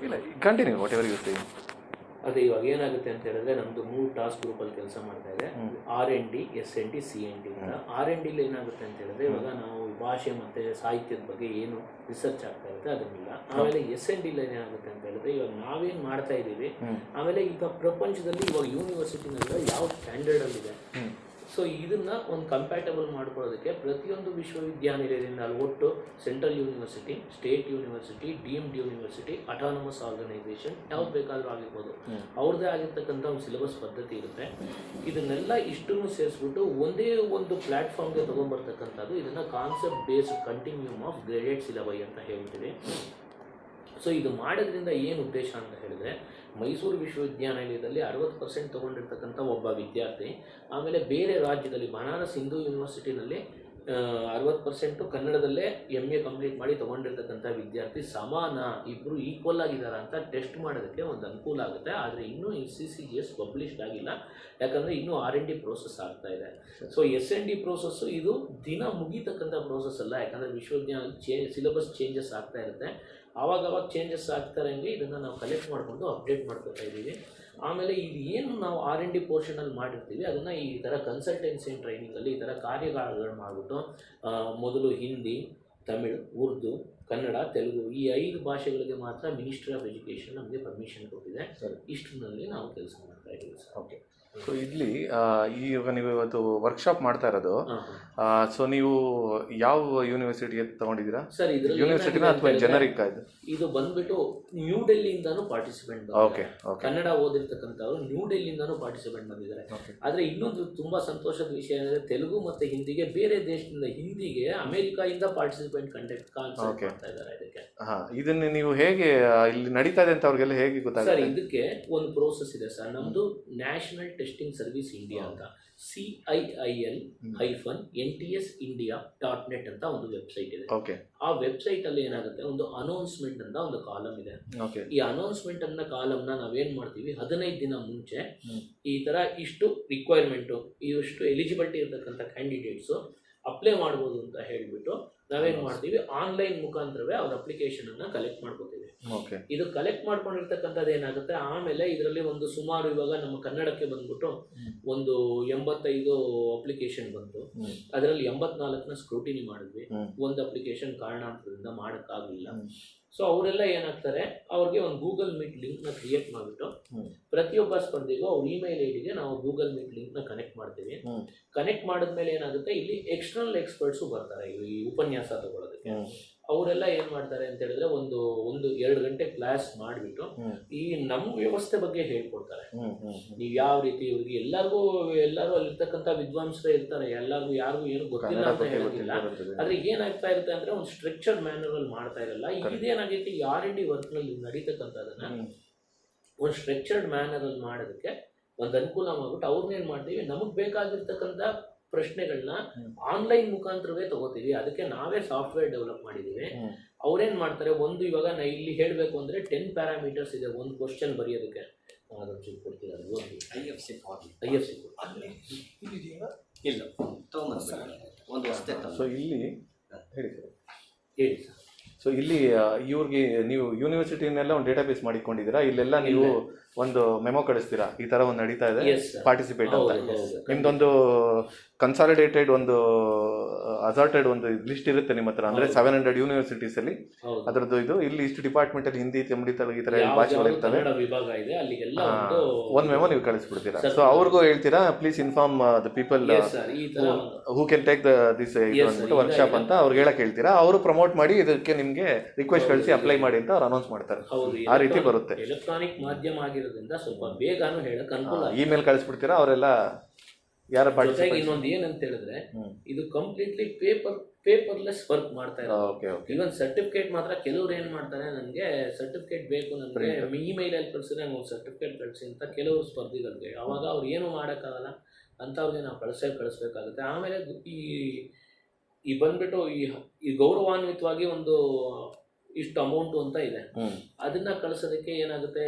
ಇಲ್ಲ, continue whatever you say. ಅದೇ ಇವಾಗ ಏನಾಗುತ್ತೆ ಅಂತ ಹೇಳಿದ್ರೆ ನಮ್ಮದು 3 ಟಾಸ್ಕ್ ಗ್ರೂಪಲ್ಲಿ ಕೆಲಸ ಮಾಡ್ತಾ ಇದೆ. R&D, S&D, C&D ಅಂತ. R&Dಲಿ ಏನಾಗುತ್ತೆ ಅಂತ ಹೇಳಿದ್ರೆ ಇವಾಗ ನಾವು ಭಾಷೆ ಮತ್ತು ಸಾಹಿತ್ಯದ ಬಗ್ಗೆ ಏನು ರಿಸರ್ಚ್ ಆಗ್ತಾ ಇರುತ್ತೆ ಅದನ್ನೆಲ್ಲ. ಆಮೇಲೆ S&Dಲಿ ಏನಾಗುತ್ತೆ ಅಂತ ಹೇಳಿದ್ರೆ ಇವಾಗ ನಾವೇನು ಮಾಡ್ತಾ ಇದ್ದೀವಿ, ಆಮೇಲೆ ಈಗ ಪ್ರಪಂಚದಲ್ಲಿ ಇವಾಗ ಯೂನಿವರ್ಸಿಟಿನೆಲ್ಲ ಯಾವ ಸ್ಟ್ಯಾಂಡರ್ಡಲ್ಲಿದೆ, ಸೊ ಇದನ್ನು ಒಂದು ಕಂಪ್ಯಾಟಬಲ್ ಮಾಡ್ಕೊಳ್ಳೋದಕ್ಕೆ ಪ್ರತಿಯೊಂದು ವಿಶ್ವವಿದ್ಯಾನಿಲಯದಿಂದ ಅಲ್ಲಿ ಒಟ್ಟು central university, state university, deemed university, autonomous organisation ಯಾವ್ದು ಬೇಕಾದರೂ ಆಗಿರ್ಬೋದು, ಅವ್ರದ್ದೇ ಆಗಿರ್ತಕ್ಕಂಥ ಒಂದು ಸಿಲೆಬಸ್ ಪದ್ಧತಿ ಇರುತ್ತೆ. ಇದನ್ನೆಲ್ಲ ಇಷ್ಟನ್ನು ಸೇರಿಸ್ಬಿಟ್ಟು ಒಂದೇ ಒಂದು ಪ್ಲ್ಯಾಟ್ಫಾರ್ಮ್ಗೆ ತೊಗೊಂಬರ್ತಕ್ಕಂಥದ್ದು ಇದನ್ನು concept based continuum of graded syllabi ಅಂತ ಹೇಳ್ತೀವಿ. ಸೊ ಇದು ಮಾಡೋದ್ರಿಂದ ಏನು ಉದ್ದೇಶ ಅಂತ ಹೇಳಿದ್ರೆ ಮೈಸೂರು ವಿಶ್ವವಿದ್ಯಾನಿಲಯದಲ್ಲಿ 60% ತೊಗೊಂಡಿರ್ತಕ್ಕಂಥ ಒಬ್ಬ ವಿದ್ಯಾರ್ಥಿ, ಆಮೇಲೆ ಬೇರೆ ರಾಜ್ಯದಲ್ಲಿ ಬನಾರಸ್ ಹಿಂದೂ ಯೂನಿವರ್ಸಿಟಿನಲ್ಲಿ 60% ಕನ್ನಡದಲ್ಲೇ MA ಕಂಪ್ಲೀಟ್ ಮಾಡಿ ತೊಗೊಂಡಿರ್ತಕ್ಕಂಥ ವಿದ್ಯಾರ್ಥಿ ಸಮಾನ, ಇಬ್ಬರು ಈಕ್ವಲ್ ಆಗಿದ್ದಾರೆ ಅಂತ ಟೆಸ್ಟ್ ಮಾಡೋದಕ್ಕೆ ಒಂದು ಅನುಕೂಲ ಆಗುತ್ತೆ. ಆದರೆ ಇನ್ನೂ CCGS ಪಬ್ಲಿಷ್ಡ್ ಆಗಿಲ್ಲ, ಯಾಕಂದರೆ ಇನ್ನೂ R&D ಪ್ರೋಸೆಸ್ ಆಗ್ತಾ ಇದೆ. ಸೊ S&D ಪ್ರೋಸೆಸ್ಸು ಇದು ದಿನ ಮುಗಿತಕ್ಕಂಥ ಪ್ರೋಸೆಸ್ ಅಲ್ಲ, ಯಾಕಂದರೆ ವಿಶ್ವವಿದ್ಯಾನಿಲಯ ಸಿಲೆಬಸ್ ಚೇಂಜಸ್ ಆಗ್ತಾ ಇರುತ್ತೆ. ಆವಾಗ ಚೇಂಜಸ್ ಆಗ್ತಾರಂಗೆ ಇದನ್ನು ನಾವು ಕಲೆಕ್ಟ್ ಮಾಡಿಕೊಂಡು ಅಪ್ಡೇಟ್ ಮಾಡ್ಕೊತಾ ಇದ್ದೀವಿ. ಆಮೇಲೆ ಇದು ಏನು ನಾವು R&D ಪೋರ್ಷನಲ್ಲಿ ಮಾಡಿರ್ತೀವಿ ಅದನ್ನು ಈ ಥರ ಕನ್ಸಲ್ಟೆನ್ಸಿ ಆ್ಯಂಡ್ ಟ್ರೈನಿಂಗಲ್ಲಿ ಈ ಥರ ಕಾರ್ಯಗಾರಗಳು ಮಾಡಿಬಿಟ್ಟು ಮೊದಲು ಹಿಂದಿ, ತಮಿಳು, ಉರ್ದು, ಕನ್ನಡ, ತೆಲುಗು ಈ 5 ಭಾಷೆಗಳಿಗೆ ಮಾತ್ರ ಮಿನಿಸ್ಟ್ರಿ ಆಫ್ ಎಜುಕೇಷನ್ ನಮಗೆ ಪರ್ಮಿಷನ್ ಕೊಟ್ಟಿದೆ. ಇಷ್ಟರಲ್ಲಿ ನಾವು ಕೆಲಸ ಮಾಡ್ತಾ ಇದ್ದೀವಿ ಸರ್. ಓಕೆ. ಸೊ ಇಲ್ಲಿ ಇವಾಗ ನೀವು ಇವತ್ತು ವರ್ಕ್ಶಾಪ್ ಮಾಡ್ತಾ ಇರೋದು, ಸೊ ನೀವು ಯಾವ ಯೂನಿವರ್ಸಿಟಿಗೆ ತಗೊಂಡಿದ್ದೀರಾ ಸರ್? ಇದು ಯೂನಿವರ್ಸಿಟಿನ ಅಥವಾ ಜನರಿಕ್? ಇದು ಬಂದ್ಬಿಟ್ಟು ನ್ಯೂ ಡೆಲ್ಲಿಯಿಂದಾನು ಪಾರ್ಟಿಸಿಪೆಂಟ್ ಬಂದಿದ್ದಾರೆ. ಕನ್ನಡ ಓದಿರ್ತಕ್ಕಂಥವ್ರು ನ್ಯೂ ಡೆಲ್ಲಿಯಿಂದಾನು ಪಾರ್ಟಿಸಿಪೆಂಟ್ ಬಂದಿದ್ದಾರೆ. ಆದರೆ ಇನ್ನೊಂದು ತುಂಬಾ ಸಂತೋಷದ ವಿಷಯ ಏನಂದ್ರೆ ತೆಲುಗು ಮತ್ತೆ ಹಿಂದಿಗೆ ಬೇರೆ ದೇಶದಿಂದ, ಹಿಂದಿಗೆ ಅಮೆರಿಕಾದಿಂದ ಪಾರ್ಟಿಸಿಪೆಂಟ್ ಕಾನ್ಸೆಪ್ಟ್ ಮಾಡ್ತಾ ಇದ್ದಾರೆ. ಇದಕ್ಕೆ ಇದನ್ನ ನೀವು ಹೇಗೆ ಇಲ್ಲಿ ನಡೀತಾ ಇದೆ ಅಂತ ಅವ್ರಿಗೆಲ್ಲ ಹೇಗೆ ಗೊತ್ತಾಗುತ್ತೆ ಸರ್? ಇದಕ್ಕೆ ಒಂದು ಪ್ರೋಸೆಸ್ ಇದೆ ಸರ್. ನಮ್ದು ನ್ಯಾಷನಲ್ ಟೆಸ್ಟಿಂಗ್ ಸರ್ವಿಸ್ ಇಂಡಿಯಾ ಅಂತ CIIL-NTSindia.net ಅಂತ ಒಂದು ವೆಬ್ಸೈಟ್ ಇದೆ. ಆ ವೆಬ್ಸೈಟ್ ಅಲ್ಲಿ ಏನಾಗುತ್ತೆ, ಒಂದು ಅನೌನ್ಸ್ಮೆಂಟ್ ಅಂತ ಒಂದು ಕಾಲಮ್ ಇದೆ. ಈ ಅನೌನ್ಸ್ಮೆಂಟ್ ಅನ್ನೋ ಕಾಲಮ್ನ ನಾವೇನ್ ಮಾಡ್ತೀವಿ, 15 ದಿನ ಮುಂಚೆ ಈ ತರ ಇಷ್ಟು ರಿಕ್ವೈರ್ಮೆಂಟು, ಇಷ್ಟು ಎಲಿಜಿಬಿಲಿಟಿ ಇರತಕ್ಕಂಥ ಕ್ಯಾಂಡಿಡೇಟ್ಸು ಅಪ್ಲೈ ಮಾಡ್ಬೋದು ಅಂತ ಹೇಳಿಬಿಟ್ಟು ನಾವೇನ್ ಮಾಡ್ತೀವಿ, ಆನ್ಲೈನ್ ಮುಖಾಂತರವೇ ಅವ್ರ ಅಪ್ಲಿಕೇಶನ್ ಅನ್ನ ಕಲೆಕ್ಟ್ ಮಾಡ್ಕೋತೀವಿ. ಇದು ಕಲೆಕ್ಟ್ ಮಾಡ್ಕೊಂಡಿರ್ತಕ್ಕಂಥದ್ದು ಏನಾಗುತ್ತೆ, ಆಮೇಲೆ ಇದರಲ್ಲಿ ಒಂದು ಸುಮಾರು ಇವಾಗ ನಮ್ಮ ಕನ್ನಡಕ್ಕೆ ಬಂದ್ಬಿಟ್ಟು ಒಂದು 85 ಅಪ್ಲಿಕೇಶನ್ ಬಂತು. ಅದರಲ್ಲಿ 84ನ ಸ್ಕ್ರೂಟಿನಿ ಮಾಡಿದ್ವಿ. ಒಂದು ಅಪ್ಲಿಕೇಶನ್ ಕಾರಣಾಂತರದಿಂದ ಮಾಡೋಕ್ಕಾಗಲಿಲ್ಲ. ಸೊ ಅವರೆಲ್ಲ ಏನಾಗ್ತಾರೆ, ಅವ್ರಿಗೆ ಒಂದು ಗೂಗಲ್ ಮೀಟ್ ಲಿಂಕ್ನ ಕ್ರಿಯೇಟ್ ಮಾಡಿಬಿಟ್ಟು ಪ್ರತಿಯೊಬ್ಬ ಸ್ಪರ್ಧಿಗೂ ಅವ್ರ ಇಮೇಲ್ ಐಡಿಗೆ ನಾವು ಗೂಗಲ್ ಮೀಟ್ ಲಿಂಕ್ನ ಕನೆಕ್ಟ್ ಮಾಡ್ತೀವಿ. ಕನೆಕ್ಟ್ ಮಾಡಿದ್ಮೇಲೆ ಏನಾಗುತ್ತೆ, ಇಲ್ಲಿ ಎಕ್ಸ್ಟರ್ನಲ್ ಎಕ್ಸ್ಪರ್ಟ್ಸು ಬರ್ತಾರೆ ಈ ಉಪನ್ಯಾಸ ತಗೊಳ್ಳೋದಕ್ಕೆ. ಅವರೆಲ್ಲ ಏನು ಮಾಡ್ತಾರೆ ಅಂತ ಹೇಳಿದ್ರೆ ಒಂದು 2 ಗಂಟೆ ಕ್ಲಾಸ್ ಮಾಡಿಬಿಟ್ಟು ಈ ನಮ್ಮ ವ್ಯವಸ್ಥೆ ಬಗ್ಗೆ ಹೇಳ್ಕೊಡ್ತಾರೆ. ನೀವು ಯಾವ ರೀತಿ ಇವ್ರಿಗೆ ಎಲ್ಲರೂ ಅಲ್ಲಿರ್ತಕ್ಕಂಥ ವಿದ್ವಾಂಸರೇ ಇರ್ತಾರೆ, ಎಲ್ಲರಿಗೂ ಯಾರಿಗೂ ಏನು ಗೊತ್ತಿಲ್ಲ ಅಂತ ಹೇಳೋದಿಲ್ಲ. ಆದ್ರೆ ಏನಾಗ್ತಾ ಇರುತ್ತೆ ಅಂದ್ರೆ ಒಂದು ಸ್ಟ್ರಕ್ಚರ್ಡ್ ಮ್ಯಾನರ್ ಅಲ್ಲಿ ಮಾಡ್ತಾ ಇರಲ್ಲ. ಇದೇನಾಗೈತಿ, ಈ R&D ವರ್ಕ್ನಲ್ಲಿ ನಡೀತಕ್ಕಂಥದನ್ನ ಒಂದು ಸ್ಟ್ರಕ್ಚರ್ಡ್ ಮ್ಯಾನರ್ ಅಲ್ಲಿ ಮಾಡೋದಕ್ಕೆ ಒಂದು ಅನುಕೂಲ ಮಾಡ್ಬಿಟ್ಟು ಅವ್ರನ್ನೇನು ಮಾಡ್ತೀವಿ, ನಮಗೆ ಬೇಕಾಗಿರ್ತಕ್ಕಂಥ ಪ್ರಶ್ನೆಗಳನ್ನ ಆನ್ಲೈನ್ ಮುಖಾಂತರವೇ ತಗೋತೀವಿ. ಅದಕ್ಕೆ ನಾವೇ ಸಾಫ್ಟ್ವೇರ್ ಡೆವಲಪ್ ಮಾಡಿದ್ದೀವಿ. ಅವ್ರೇನ್ ಮಾಡ್ತಾರೆ, ಒಂದು ಇವಾಗ ನಾ ಇಲ್ಲಿ ಹೇಳಬೇಕು ಅಂದ್ರೆ 10 ಪ್ಯಾರಾಮೀಟರ್ಸ್ ಇದೆ ಒಂದು ಕ್ವಶನ್ ಬರೆಯೋದಕ್ಕೆ. ಕೊಡ್ತಿದ್ದಾರೆ IFC ಇಲ್ಲ ಒಂದು ವಸ್ತೆ. ಸೊ ಇಲ್ಲಿ ಹೇಳಿ ಸರ್. ಸೊ ಇಲ್ಲಿ ಇವ್ರಿಗೆ ನೀವು ಯೂನಿವರ್ಸಿಟಿನೆಲ್ಲ ಒಂದು ಡೇಟಾಬೇಸ್ ಮಾಡಿಕೊಂಡಿದ್ದೀರಾ? ಇಲ್ಲೆಲ್ಲ ನೀವು ಒಂದು ಮೆಮೊ ಕಳಿಸ್ತೀರಾ, ಈ ತರ ಒಂದು ನಡೀತಾ ಇದೆ, ಪಾರ್ಟಿಸಿಪೇಟ್ ಅಂತ. ನಿಮ್ದೊಂದು ಕನ್ಸಾಲಿಡೇಟೆಡ್ ಒಂದು ಅಸಾರ್ಟೆಡ್ ಒಂದು ಲಿಸ್ಟ್ ಇರುತ್ತೆ ನಿಮ್ಮ ಹತ್ರ, ಅಂದ್ರೆ 700 ಯೂನಿವರ್ಸಿಟೀಸ್ ಅಲ್ಲಿ ಅದರದ್ದು ಇದು. ಇಲ್ಲಿ ಇಷ್ಟು ಡಿಪಾರ್ಟ್ಮೆಂಟ್ ಅಲ್ಲಿ ಹಿಂದಿ, ತಮಿಳು, ತೆಲುಗು ಈ ತರ ಭಾಷೆಗಳು ಇರ್ತವೆ. ಒಂದು ಮೆಮೊ ನೀವು ಕಳಿಸ್ಬಿಡ್ತೀರಾ. ಸೊ ಅವ್ರಿಗೂ ಹೇಳ್ತೀರಾ, please inform the people who can take this workshop ಅಂತ ಅವ್ರಿಗೆ ಹೇಳಕ್ ಹೇಳ್ತೀರಾ. ಅವರು ಪ್ರಮೋಟ್ ಮಾಡಿ ಇದಕ್ಕೆ ನಿಮ್ಗೆ ರಿಕ್ವೆಸ್ಟ್ ಕಳಿಸಿ ಅಪ್ಲೈ ಮಾಡಿ ಅಂತ ಅವ್ರು ಅನೌನ್ಸ್ ಮಾಡ್ತಾರೆ. ಆ ರೀತಿ ಬರುತ್ತೆ. ಎಲೆಕ್ಟ್ರಾನಿಕ್ ಮಾಧ್ಯಮ ಆಗಿರೋದ್ರಿಂದ ಸ್ವಲ್ಪ ಬೇಗನೂ ಹೇಳಕ್ ಅನುಕೂಲ. ಇಮೇಲ್ ಕಳಿಸ್ಬಿಡ್ತೀರಾ, ಅವರೆಲ್ಲ ಯಾರ ಜೊತೆಗೆ ಇನ್ನೊಂದು ಏನಂತ ಹೇಳಿದ್ರೆ, ಇದು ಕಂಪ್ಲೀಟ್ಲಿ ಪೇಪರ್ಲೆಸ್ ವರ್ಕ್ ಮಾಡ್ತಾ ಇದ್ದಾರೆ. ಇವನ್ ಸರ್ಟಿಫಿಕೇಟ್ ಮಾತ್ರ ಕೆಲವ್ರು ಏನ್ ಮಾಡ್ತಾರೆ, ನನಗೆ ಸರ್ಟಿಫಿಕೇಟ್ ಬೇಕು, ನನಗೆ ಇಮೇಲ್ ಅಲ್ಲಿ ಕಳ್ಸಿದ್ರೆ ಒಂದು ಸರ್ಟಿಫಿಕೇಟ್ ಕಳಿಸಿ ಅಂತ ಕೆಲವರು ಸ್ಪರ್ಧಿಗಳಿಗೆ. ಅವಾಗ ಅವ್ರು ಏನು ಮಾಡೋಕ್ಕಾಗಲ್ಲ ಅಂಥವ್ರಿಗೆ ನಾವು ಕಳಿಸ್ಬೇಕಾಗುತ್ತೆ. ಆಮೇಲೆ ಈ ಬಂದ್ಬಿಟ್ಟು ಈ ಗೌರವಾನ್ವಿತವಾಗಿ ಒಂದು ಇಷ್ಟು ಅಮೌಂಟು ಅಂತ ಇದೆ, ಅದನ್ನ ಕಳಿಸೋದಕ್ಕೆ ಏನಾಗುತ್ತೆ,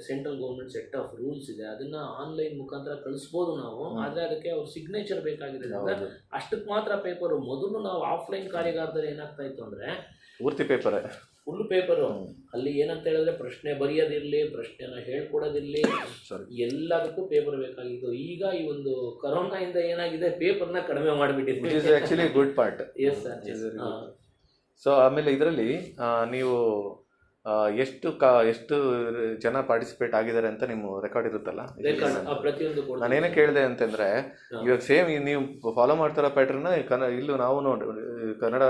central government set of rules ಇದೆ. ಅದನ್ನ ಆನ್ಲೈನ್ ಮುಖಾಂತರ ಕಳಿಸ್ಬೋದು ನಾವು. ಆದ್ರೆ ಅದಕ್ಕೆ ಅವ್ರ ಸಿಗ್ನೇಚರ್ ಬೇಕಾಗಿರೋದ್ರಿಂದ ಅಷ್ಟಕ್ಕೆ ಮಾತ್ರ ಪೇಪರು. ಮೊದಲು ನಾವು ಆಫ್ಲೈನ್ ಕಾರ್ಯಗಾರದಲ್ಲಿ ಏನಾಗ್ತಾ ಇತ್ತು ಅಂದ್ರೆ ಪೂರ್ತಿ ಪೇಪರ್ ಫುಲ್ ಪೇಪರು. ಅಲ್ಲಿ ಏನಂತ ಹೇಳಿದ್ರೆ ಪ್ರಶ್ನೆ ಬರೆಯೋದಿರಲಿ, ಪ್ರಶ್ನೆನ ಹೇಳ್ಕೊಡೋದಿರಲಿ, ಎಲ್ಲದಕ್ಕೂ ಪೇಪರ್ ಬೇಕಾಗಿತ್ತು. ಈಗ ಈ ಒಂದು ಕರೋನಾಯಿಂದ ಏನಾಗಿದೆ, ಪೇಪರ್ನ ಕಡಿಮೆ ಮಾಡಿಬಿಟ್ಟಿದ್ವಿ. Actually good part. Yes sir. So ಆಮೇಲೆ ಇದರಲ್ಲಿ ನೀವು ಎಷ್ಟು ಜನ ಪಾರ್ಟಿಸಿಪೇಟ್ ಆಗಿದ್ದಾರೆ ಅಂತ ನಿಮ್ಮ ರೆಕಾರ್ಡ್ ಇರುತ್ತಲ್ಲ, ಪ್ರತಿಯೊಂದು ನಾನೇನೇ ಕೇಳಿದೆ ಅಂತಂದ್ರೆ, ಇವಾಗ ಸೇಮ್ ನೀವು ಫಾಲೋ ಮಾಡ್ತಾರ ಪ್ಯಾಟರ್ನ್ ಇಲ್ಲೂ ನಾವು ಕನ್ನಡ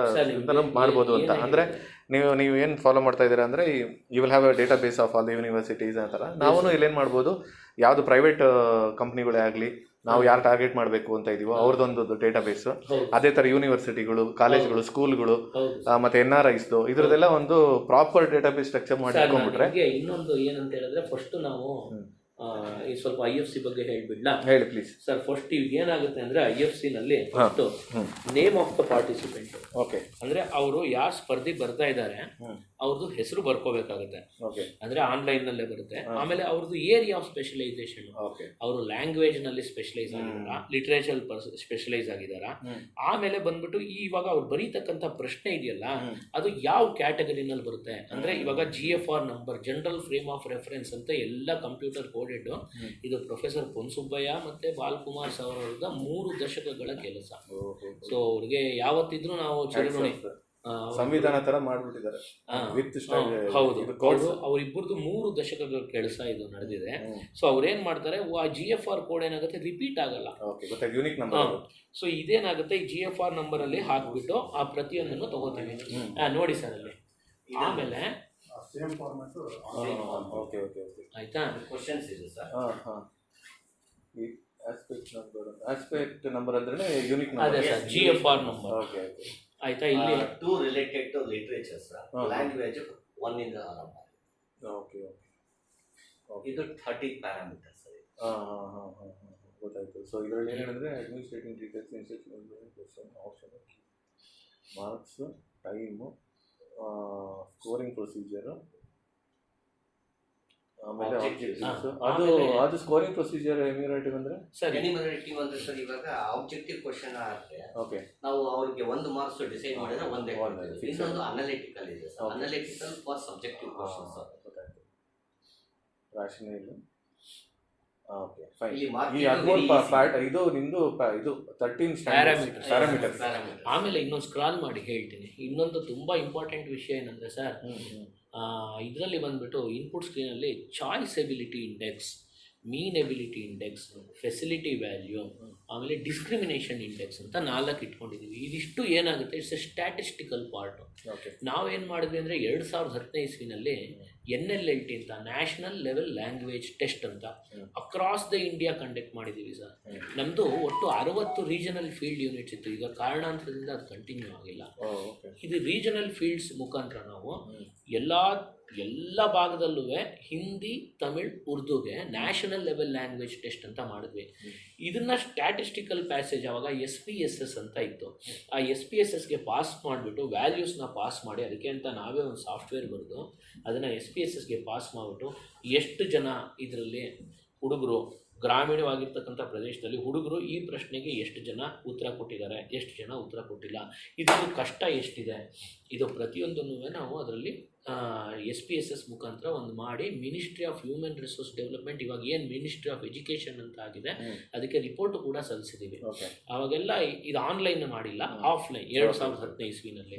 ಮಾಡ್ಬೋದು ಅಂತ. ಅಂದ್ರೆ ನೀವು ಏನು ಫಾಲೋ ಮಾಡ್ತಾ ಇದ್ದೀರಾ ಅಂದ್ರೆ, you will have a database of all the universities ಅಂತಾರ. ನಾವು ಇಲ್ಲೇನು ಮಾಡ್ಬೋದು, ಯಾವುದು ಪ್ರೈವೇಟ್ ಕಂಪ್ನಿಗಳೇ ಆಗಲಿ, ನಾವು ಯಾರು ಟಾರ್ಗೆಟ್ ಮಾಡಬೇಕು ಅಂತ ಇದೀವೋ ಅವ್ರದ್ದೊಂದು ಡೇಟಾ ಬೇಸ್, ಅದೇ ಥರ ಯೂನಿವರ್ಸಿಟಿಗಳು, ಕಾಲೇಜ್ಗಳು, ಸ್ಕೂಲ್ಗಳು, ಮತ್ತೆ NRIs ಇದ್ರದ್ದೆಲ್ಲ ಒಂದು ಪ್ರಾಪರ್ ಡೇಟಾ ಬೇಸ್ ಸ್ಟ್ರಕ್ಚರ್ ಮಾಡಿ ಇಟ್ಕೊಂಡ್ಬಿಟ್ರೆ. ಇನ್ನೊಂದು ಏನಂತ ಹೇಳಿದ್ರೆ, ಫಸ್ಟ್ ನಾವು ಈ ಸ್ವಲ್ಪ IFC ಬಗ್ಗೆ ಹೇಳ್ಬಿಡ್ಲಾ? ಹೇಳಿ ಪ್ಲೀಸ್ ಸರ್. ಫಸ್ಟ್ ಈಗ ಏನಾಗುತ್ತೆ ಅಂದ್ರೆ, IFC ನಲ್ಲಿ first name of the participant. Okay. ಅಂದ್ರೆ ಅವರು ಯಾರು ಸ್ಪರ್ಧೆ ಬರ್ತಾ ಇದ್ದಾರೆ ಅವ್ರದ್ದು ಹೆಸರು ಬರ್ಕೋಬೇಕಾಗುತ್ತೆ. ಅಂದ್ರೆ ಆನ್ಲೈನ್ ನಲ್ಲೇ ಬರುತ್ತೆ. ಆಮೇಲೆ ಅವ್ರದ್ದು ಏರಿಯಾ ಆಫ್ ಸ್ಪೆಷಲೈಸೇಷನ್, ಅವರು ಲ್ಯಾಂಗ್ವೇಜ್ ನಲ್ಲಿ ಸ್ಪೆಷಲೈಸ್ ಆಗಿದಾರ, ಲಿಟ್ರೇಚರ್ ಸ್ಪೆಷಲೈಸ್ ಆಗಿದಾರ. ಆಮೇಲೆ ಬಂದ್ಬಿಟ್ಟು ಇವಾಗ ಅವ್ರು ಬರೀತಕ್ಕಂಥ ಪ್ರಶ್ನೆ ಇದೆಯಲ್ಲ, ಅದು ಯಾವ ಕ್ಯಾಟಗರಿನಲ್ಲಿ ಬರುತ್ತೆ ಅಂದ್ರೆ, ಇವಾಗ GFR number, general frame of reference ಅಂತ ಎಲ್ಲ ಕಂಪ್ಯೂಟರ್ ಕೋಡೆಡ್. ಇದು ಪ್ರೊಫೆಸರ್ ಪೊನ್ಸುಬ್ಬಯ್ಯ ಮತ್ತೆ ಬಾಲಕುಮಾರ್ ಸರ್ ಅವರದ 3 ದಶಕಗಳ ಕೆಲಸ. ಸೊ ಅವ್ರಿಗೆ ಯಾವತ್ತಿದ್ರು ನಾವು ಚಿರಋಣಿ. ಸಂವಿಧಾನ ತರ ಮಾಡ್ಬಿಟ್ಟಿದ್ದಾರೆ. ಹೌದು, ಅವರಿಬ್ಬರದು 3 ದಶಕಗಳ ಕೆಲಸ ಇದು ನಡೆದಿದೆ. ಸೊ ಅವ್ರೇನ್ ಮಾಡ್ತಾರೆ, ಆ GFR ಕೋಡ್ ಏನಾಗುತ್ತೆ, ರಿಪೀಟ್ ಆಗಲ್ಲ. ಸೊ ಇದೇನಾಗುತ್ತೆ, ಈ GFR ನಂಬರ್ ಅಲ್ಲಿ ಹಾಕ್ಬಿಟ್ಟು ಆ ಪ್ರತಿಯೊಂದನ್ನು ತಗೋತೀವಿ. ನೋಡಿ ಸರ್ ಅಲ್ಲಿ. ಆಮೇಲೆ ಆಯ್ತಾ, ಕ್ವಶನ್ಸ್ ಇದೆ ಸರ್. ಆಸ್ಪೆಕ್ಟ್ ನಂಬರ್ ಅಂದ್ರೆ ಯೂನಿಕ್ ನಂಬರ್. ಅದೇ ಸರ್, GFR ನಂಬರ್. ಆಯ್ತಾ, ಇಲ್ಲಿ 2 related to literature sir, language 1 ಇಂದ ಆರಂಭ. ಇದು 30 ಪ್ಯಾರಾಮೀಟರ್ಸ್ ಸರ್. ಗೊತ್ತಾಯ್ತು. ಸೊ ಇದರಲ್ಲಿ ಏನಂದ್ರೆ, administrative details, option, marks, time, scoring procedure, ಆಮೇಲೆ ಅದು ಸ್ಕೋರಿಂಗ್ ಪ್ರೊಸೀಜರ್. ಎನ್ಯುಮರೇಟಿವ್ ಅಂದ್ರೆ ಸರ್, ಎನ್ಯುಮರೇಟಿವ್ ಅಂದ್ರೆ ಸರ್, ಇವಾಗ ಆಬ್ಜೆಕ್ಟಿವ್ ಕ್ವಶನ್ ಆದ್ರೆ ನಾವು ಅವ್ರಿಗೆ 1 ಮಾರ್ಕ್ಸ್ ಡಿಸೈಡ್ ಮಾಡಿದ್ರೆ ಒಂದೇ. ಇನ್ನೊಂದು ಅನಲಿಟಿಕಲ್ ಇದೆ sir, analytical for subjective question sir. Rational. Okay fine. ಇದು ನಿಮ್ದು ಇದು 13 ಪ್ಯಾರಾಮೀಟರ್ಸ್. ಆಮೇಲೆ ಇನ್ನೊಂದು ಸ್ಕ್ರಾಲ್ ಮಾಡಿ ಹೇಳ್ತೀನಿ. ಇನ್ನೊಂದು ತುಂಬಾ ಇಂಪಾರ್ಟೆಂಟ್ ವಿಷಯ ಏನಂದ್ರೆ ಸರ್, ಇದರಲ್ಲಿ ಬಂದ್ಬಿಟ್ಟು ಇನ್ಪುಟ್ ಸ್ಕ್ರೀನಲ್ಲಿ ಚಾಯ್ಸ್ ಎಬಿಲಿಟಿ ಇಂಡೆಕ್ಸ್, ಮೀನ್ ಎಬಿಲಿಟಿ ಇಂಡೆಕ್ಸ್, ಫೆಸಿಲಿಟಿ ವ್ಯಾಲ್ಯೂ, ಆಮೇಲೆ ಡಿಸ್ಕ್ರಿಮಿನೇಷನ್ ಇಂಡೆಕ್ಸ್ ಅಂತ 4 ಇಟ್ಕೊಂಡಿದ್ದೀವಿ. ಇದಿಷ್ಟು ಏನಾಗುತ್ತೆ, ಇಟ್ಸ್ ಎ ಸ್ಟ್ಯಾಟಿಸ್ಟಿಕಲ್ ಪಾರ್ಟ್. ನಾವೇನು ಮಾಡಿದ್ವಿ ಅಂದರೆ, 2010 ಇಸ್ವಿನಲ್ಲಿ NLLT ಅಂತ, ನ್ಯಾಷನಲ್ ಲೆವೆಲ್ ಲ್ಯಾಂಗ್ವೇಜ್ ಟೆಸ್ಟ್ ಅಂತ ಅಕ್ರಾಸ್ ದ ಇಂಡಿಯಾ ಕಂಡಕ್ಟ್ ಮಾಡಿದ್ದೀವಿ ಸರ್. ನಮ್ಮದು ಒಟ್ಟು 60 ರೀಜನಲ್ ಫೀಲ್ಡ್ ಯೂನಿಟ್ಸ್ ಇತ್ತು. ಈಗ ಕಾರಣಾಂತರದಿಂದ ಅದು ಕಂಟಿನ್ಯೂ ಆಗಿಲ್ಲ. ಇದು ರೀಜನಲ್ ಫೀಲ್ಡ್ಸ್ ಮುಖಾಂತರ ನಾವು ಎಲ್ಲ ಭಾಗದಲ್ಲೂ ಹಿಂದಿ, ತಮಿಳ್, ಉರ್ದುಗೆ ನ್ಯಾಷನಲ್ ಲೆವೆಲ್ ಲ್ಯಾಂಗ್ವೇಜ್ ಟೆಸ್ಟ್ ಅಂತ ಮಾಡಿದ್ವಿ. ಇದನ್ನು ಸ್ಟ್ಯಾಟಿಸ್ಟಿಕಲ್ ಪ್ಯಾಸೇಜ್ ಆವಾಗ SPSS ಅಂತ ಇತ್ತು. ಆ SPSSಗೆ ಪಾಸ್ ಮಾಡಿಬಿಟ್ಟು ವ್ಯಾಲ್ಯೂಸ್ನ ಪಾಸ್ ಮಾಡಿ, ಅದಕ್ಕೆ ಅಂತ ನಾವೇ ಒಂದು ಸಾಫ್ಟ್ವೇರ್ ಬರೆದು ಅದನ್ನು SPSSಗೆ ಪಾಸ್ ಮಾಡಿಬಿಟ್ಟು, ಎಷ್ಟು ಜನ ಇದರಲ್ಲಿ ಹುಡುಗರು, ಗ್ರಾಮೀಣವಾಗಿರ್ತಕ್ಕಂಥ ಪ್ರದೇಶದಲ್ಲಿ ಹುಡುಗರು ಈ ಪ್ರಶ್ನೆಗೆ ಎಷ್ಟು ಜನ ಉತ್ತರ ಕೊಟ್ಟಿದ್ದಾರೆ, ಎಷ್ಟು ಜನ ಉತ್ತರ ಕೊಟ್ಟಿಲ್ಲ, ಇದಕ್ಕೆ ಕಷ್ಟ ಎಷ್ಟಿದೆ, ಇದು ಪ್ರತಿಯೊಂದನ್ನು ನಾವು ಅದರಲ್ಲಿ SPSS ಮುಖಾಂತರ ಒಂದು ಮಾಡಿ, ministry of human resource development, ಇವಾಗ ಏನು ಮಿನಿಸ್ಟ್ರಿ ಆಫ್ ಎಜುಕೇಷನ್ ಅಂತ ಆಗಿದೆ, ಅದಕ್ಕೆ ರಿಪೋರ್ಟ್ ಕೂಡ ಸಲ್ಲಿಸಿದ್ದೀವಿ. ಅವಾಗೆಲ್ಲ ಇದು ಆನ್ಲೈನ್ ಮಾಡಿಲ್ಲ, ಆಫ್ಲೈನ್ 2015 ಇಸ್ವಿನಲ್ಲಿ.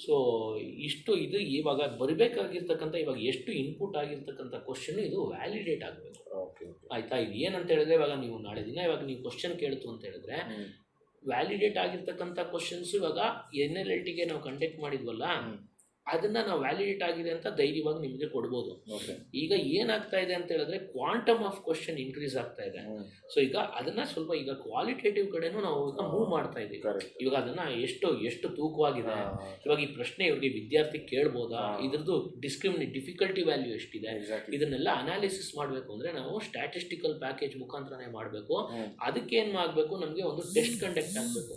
ಸೊ ಇಷ್ಟು ಇದು ಇವಾಗ ಬರಬೇಕಾಗಿರ್ತಕ್ಕಂಥ, ಇವಾಗ ಎಷ್ಟು ಇನ್ಪುಟ್ ಆಗಿರ್ತಕ್ಕಂಥ ಕ್ವಶನ್ ಇದು ವ್ಯಾಲಿಡೇಟ್ ಆಗಬೇಕು. ಆಯಿತಾ, ಇದು ಏನಂತ ಹೇಳಿದ್ರೆ, ಇವಾಗ ನೀವು ನಾಳೆ ದಿನ ಇವಾಗ ನೀವು ಕ್ವಶನ್ ಕೇಳ್ತು ಅಂತ ಹೇಳಿದ್ರೆ, ವ್ಯಾಲಿಡೇಟ್ ಆಗಿರ್ತಕ್ಕಂಥ ಕ್ವಶನ್ಸು ಇವಾಗ NLLTಗೆ ನಾವು ಕಂಡಕ್ಟ್ ಮಾಡಿದ್ವಲ್ಲ, ಅದನ್ನು ನಾವು ವ್ಯಾಲಿಡೇಟ್ ಆಗಿದೆ ಅಂತ ಧೈರ್ಯವಾಗಿ ನಿಮಗೆ ಕೊಡ್ಬೋದು. ಈಗ ಏನಾಗ್ತಾ ಇದೆ ಅಂತ ಹೇಳಿದ್ರೆ, ಕ್ವಾಂಟಮ್ ಆಫ್ ಕ್ವಶನ್ ಇನ್ಕ್ರೀಸ್ ಆಗ್ತಾ ಇದೆ. ಸೊ ಈಗ ಅದನ್ನು ಸ್ವಲ್ಪ ಈಗ ಕ್ವಾಲಿಟೇಟಿವ್ ಕಡೆನೂ ನಾವು ಈಗ ಮೂವ್ ಮಾಡ್ತಾ ಇದ್ದೀವಿ. ಇವಾಗ ಅದನ್ನು ಎಷ್ಟು ತೂಕವಾಗಿದೆ, ಇವಾಗ ಈ ಪ್ರಶ್ನೆ ಇವ್ರಿಗೆ ವಿದ್ಯಾರ್ಥಿ ಕೇಳ್ಬೋದಾ, ಇದ್ರದ್ದು ಡಿಫಿಕಲ್ಟಿ ವ್ಯಾಲ್ಯೂ ಎಷ್ಟಿದೆ, ಇದನ್ನೆಲ್ಲ ಅನಾಲಿಸಿಸ್ ಮಾಡಬೇಕು ಅಂದರೆ ನಾವು ಸ್ಟ್ಯಾಟಿಸ್ಟಿಕಲ್ ಪ್ಯಾಕೇಜ್ ಮುಖಾಂತರನೇ ಮಾಡಬೇಕು. ಅದಕ್ಕೆ ಏನು ಮಾಡಬೇಕು, ನಮಗೆ ಒಂದು ಟೆಸ್ಟ್ ಕಂಡಕ್ಟ್ ಆಗಬೇಕು.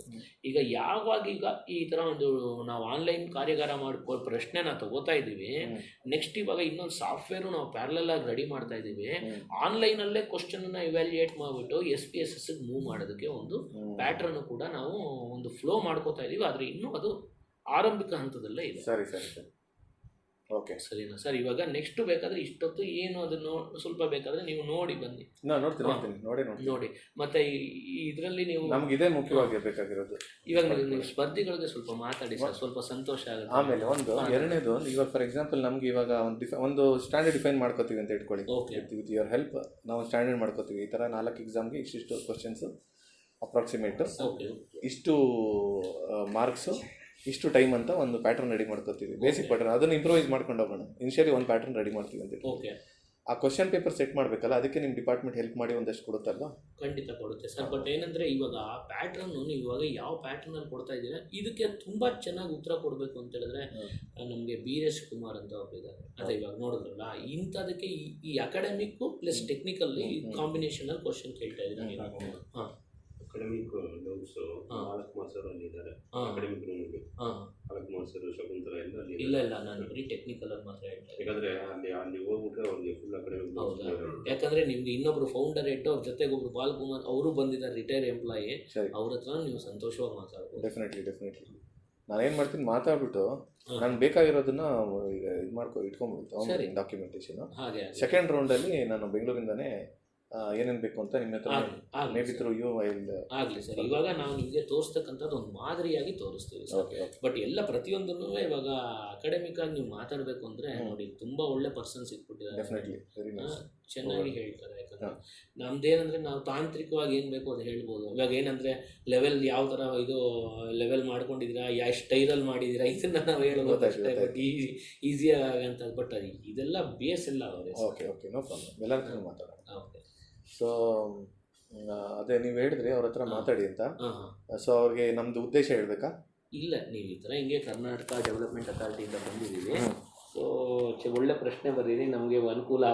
ಈಗ ಯಾವಾಗ ಈಗ ಈ ಥರ ಒಂದು ನಾವು ಆನ್ಲೈನ್ ಕಾರ್ಯಾಗಾರ ಮಾಡಿ ಪ್ರಶ್ನೆನ ತಗೋತಾ ಇದ್ದೀವಿ, ನೆಕ್ಸ್ಟ್ ಇವಾಗ ಇನ್ನೊಂದು ಸಾಫ್ಟ್ವೇರು ನಾವು ಪ್ಯಾರಲಲ್ ಆಗಿ ರೆಡಿ ಮಾಡ್ತಾ ಇದ್ದೀವಿ. ಆನ್ಲೈನಲ್ಲೇ ಕ್ವಶನ್ನ ಇವ್ಯಾಲ್ಯೂಯೇಟ್ ಮಾಡಿಬಿಟ್ಟು SPSSಗೆ ಮೂವ್ ಮಾಡೋದಕ್ಕೆ ಒಂದು ಪ್ಯಾಟ್ರನ್ ಕೂಡ ನಾವು ಒಂದು ಫ್ಲೋ ಮಾಡ್ಕೋತಾ ಇದ್ದೀವಿ. ಆದರೆ ಇನ್ನೂ ಅದು ಆರಂಭಿಕ ಹಂತದಲ್ಲೇ ಇದೆ. ಸರಿ. ಓಕೆ ಸರಿನಾ ಸರ್? ಇವಾಗ ನೆಕ್ಸ್ಟ್ ಬೇಕಾದ್ರೆ ಇಷ್ಟೊತ್ತು ಏನು ಅದನ್ನು ಸ್ವಲ್ಪ ಬೇಕಾದ್ರೆ ನೀವು ನೋಡಿ ಬನ್ನಿ. ನೋಡ್ತೀನಿ ನೋಡಿ ಮತ್ತೆ ಇದರಲ್ಲಿ ನೀವು ನಮ್ಗೆ ಇದೇ ಮುಖ್ಯವಾಗಿರ್ಬೇಕಾಗಿರೋದು. ಇವಾಗ ನೀವು ಸ್ಪರ್ಧಿಗಳಿಗೆ ಸ್ವಲ್ಪ ಮಾತಾಡಿ ಸರ್, ಸ್ವಲ್ಪ ಸಂತೋಷ ಆಗುತ್ತೆ. ಆಮೇಲೆ ಎರಡನೇದು, ಇವಾಗ ಫಾರ್ ಎಕ್ಸಾಂಪಲ್ ನಮ್ಗೆ ಇವಾಗ ಒಂದು ಸ್ಟ್ಯಾಂಡರ್ಡ್ ಡಿಫೈನ್ ಮಾಡ್ಕೋತೀವಿ ಅಂತ ಇಟ್ಕೊಳ್ಳಿ. ವಿತ್ ಯುವರ್ ಹೆಲ್ಪ್ ನಾವು ಸ್ಟ್ಯಾಂಡರ್ಡ್ ಮಾಡ್ಕೋತೀವಿ. ಈ ಥರ 4 ಎಕ್ಸಾಮ್ಗೆ ಇಷ್ಟಿಷ್ಟು ಕ್ವಶನ್ಸು ಅಪ್ರಾಕ್ಸಿಮೇಟ್, ಇಷ್ಟು ಮಾರ್ಕ್ಸು, ಇಷ್ಟು ಟೈಮ್ ಅಂತ ಒಂದು ಪ್ಯಾಟರ್ನ್ ರೆಡಿ ಮಾಡ್ಕೋತೀವಿ. ಬೇಸಿಕ್ ಪ್ಯಾಟರ್ನ್, ಅದನ್ನು ಇಂಪ್ರೂವೈಸ್ ಮಾಡ್ಕೊಂಡು ಹೋಗೋಣ. ಇನಿಷಿಯಲಿ ಒಂದು ಪ್ಯಾಟರ್ನ್ ರೆಡಿ ಮಾಡ್ತೀವಿ ಅಂತ. ಓಕೆ, ಆ ಕ್ವಶನ್ ಪೇಪರ್ ಸೆಟ್ ಮಾಡಬೇಕಲ್ಲ, ಅದಕ್ಕೆ ನಿಮ್ಮ ಡಿಪಾರ್ಟ್ಮೆಂಟ್ ಹೆಲ್ಪ್ ಮಾಡಿ ಒಂದಷ್ಟು ಕೊಡುತ್ತಲ್ವಾ? ಖಂಡಿತ ಕೊಡುತ್ತೆ ಸರ್. ಬಟ್ ಏನಂದರೆ ಇವಾಗ ಆ ಪ್ಯಾಟ್ರನ್ನು ನೀವು ಇವಾಗ ಯಾವ ಪ್ಯಾಟ್ರನಲ್ಲಿ ಕೊಡ್ತಾ ಇದ್ದೀರಾ, ಇದಕ್ಕೆ ತುಂಬ ಚೆನ್ನಾಗಿ ಉತ್ತರ ಕೊಡಬೇಕು ಅಂತ ಹೇಳಿದ್ರೆ ನಮಗೆ ಬೀರೇಶ್ ಕುಮಾರ್ ಅಂತ ಒಬ್ಬರಿದ್ದಾರೆ. ಅದೇ ಇವಾಗ ನೋಡಿದ್ರಲ್ಲ, ಇಂಥದಕ್ಕೆ ಈ ಅಕಾಡೆಮಿಕ್ಕು ಪ್ಲಸ್ ಟೆಕ್ನಿಕಲ್ಲಿ ಕಾಂಬಿನೇಷನಲ್ಲಿ ಕ್ವಶನ್ ಕೇಳ್ತಾ ಇದ್ದೀರಾ ನೀವು. ಹಾಂ, ಅಕಾಡೆಮಿಕ್ ಡೌಟ್ಸು 4 ಮಾರ್ಕ್ಸರು ಅಲ್ಲಿದ್ದಾರೆ. ಅಕಾಡೆಮಿಕ್ ರೂಮ್ಗೆ 4 ಮಾರ್ಕ್ಸರು ಶಕುಂತಲ ಎಲ್ಲ ಅಲ್ಲಿ. ಇಲ್ಲ ನಾನು ಬರೀ ಟೆಕ್ನಿಕಲ್ ಅಲ್ಲಿ ಮಾತ್ರ ಹೇಳ್ತಾರೆ. ಯಾಕಂದರೆ ಅಲ್ಲಿ ಹೋಗ್ಬಿಟ್ರೆ ಅವ್ರಿಗೆ ಫುಲ್ ಅಕಾಡೆಮಿಕ್ ಡೌಟ್ಸ್. ಯಾಕಂದರೆ ನಿಮಗೆ ಇನ್ನೊಬ್ರು ಫೌಂಡರ್ ಇಟ್ಟು ಅವ್ರ ಜೊತೆಗೆ ಒಬ್ರು ಬಾಲ್ಕುಮಾರ್ ಅವರು ಬಂದಿದ್ದಾರೆ, ರಿಟೈರ್ ಎಂಪ್ಲಾಯಿ. ಅವ್ರ ಹತ್ರ ನೀವು ಸಂತೋಷವಾಗಿ ಮಾತಾಡ್ಬೋದು. ಡೆಫಿನೆಟ್ಲಿ ನಾನೇನು ಮಾಡ್ತೀನಿ, ಮಾತಾಡ್ಬಿಟ್ಟು ನಾನು ಬೇಕಾಗಿರೋದನ್ನ ಇದು ಇಟ್ಕೊಂಡ್ಬಿಡ್ತು ಡಾಕ್ಯುಮೆಂಟೇಶನ್. ಸೆಕೆಂಡ್ ರೌಂಡಲ್ಲಿ ನಾನು ಬೆಂಗಳೂರಿಂದನೇ ಏನೇನು ಬೇಕು ಅಂತ ನಿಮ್ಮ ಹತ್ರ ಮೇ ಬಿ ಥ್ರೂ ಯು ಆಗಲಿ ಸರ್. ಇವಾಗ ನಾವು ನಿಮಗೆ ತೋರಿಸ್ತಕ್ಕಂಥದ್ದು ಒಂದು ಮಾದರಿಯಾಗಿ ತೋರಿಸ್ತೀವಿ ಸರ್. ಬಟ್ ಎಲ್ಲ ಪ್ರತಿಯೊಂದನ್ನು ಇವಾಗ ಅಕಾಡೆಮಿಕ್ ಆಗಿ ನೀವು ಮಾತಾಡಬೇಕು ಅಂದರೆ ನೋಡಿ, ತುಂಬ ಒಳ್ಳೆ ಪರ್ಸನ್ ಸಿಕ್ಬಿಟ್ಟಿದ್ದಾರೆ, ಚೆನ್ನಾಗಿ ಹೇಳ್ತಾರೆ. ಯಾಕಂದರೆ ನಮ್ದೇನಂದರೆ ನಾವು ತಾಂತ್ರಿಕವಾಗಿ ಏನು ಬೇಕು ಅದು ಹೇಳ್ಬೋದು. ಇವಾಗ ಏನಂದರೆ ಲೆವೆಲ್ ಯಾವ ಥರ ಇದು ಲೆವೆಲ್ ಮಾಡ್ಕೊಂಡಿದ್ದೀರಾ, ಎಷ್ಟು ಸ್ಟೈಲಲ್ಲಿ ಮಾಡಿದ್ದೀರಾ, ಇದನ್ನು ನಾವು ಹೇಳ್ಬೋದು ಅಷ್ಟೇ. ಬಟ್ ಈಸಿಯಾಗಿ ಅಂತ, ಬಟ್ ಇದೆಲ್ಲ ಬೇಸ್ ಎಲ್ಲ ಅವರೇ. ಓಕೆ ನೋ ಪ್ರಾಬ್ಲಮ್, ಎಲ್ಲರ ಮಾತಾಡೋಣ. ಓಕೆ, ಸೊ ಅದೇ ನೀವು ಹೇಳಿದ್ರಿ ಅವ್ರ ಹತ್ರ ಮಾತಾಡಿ ಅಂತ. ಸೊ ಅವ್ರಿಗೆ ನಮ್ದು ಉದ್ದೇಶ ಹೇಳ್ಬೇಕಾ? ಇಲ್ಲ, ನೀವು ಈ ಥರ ಹಿಂಗೆ ಕರ್ನಾಟಕ ಡೆವಲಪ್ಮೆಂಟ್ ಅಥಾರಿಟಿಯಿಂದ ಬಂದಿದ್ದೀವಿ, ಸೊ ಒಳ್ಳೆ ಪ್ರಶ್ನೆ ಬರೀರಿ, ನಮಗೆ ಅನುಕೂಲ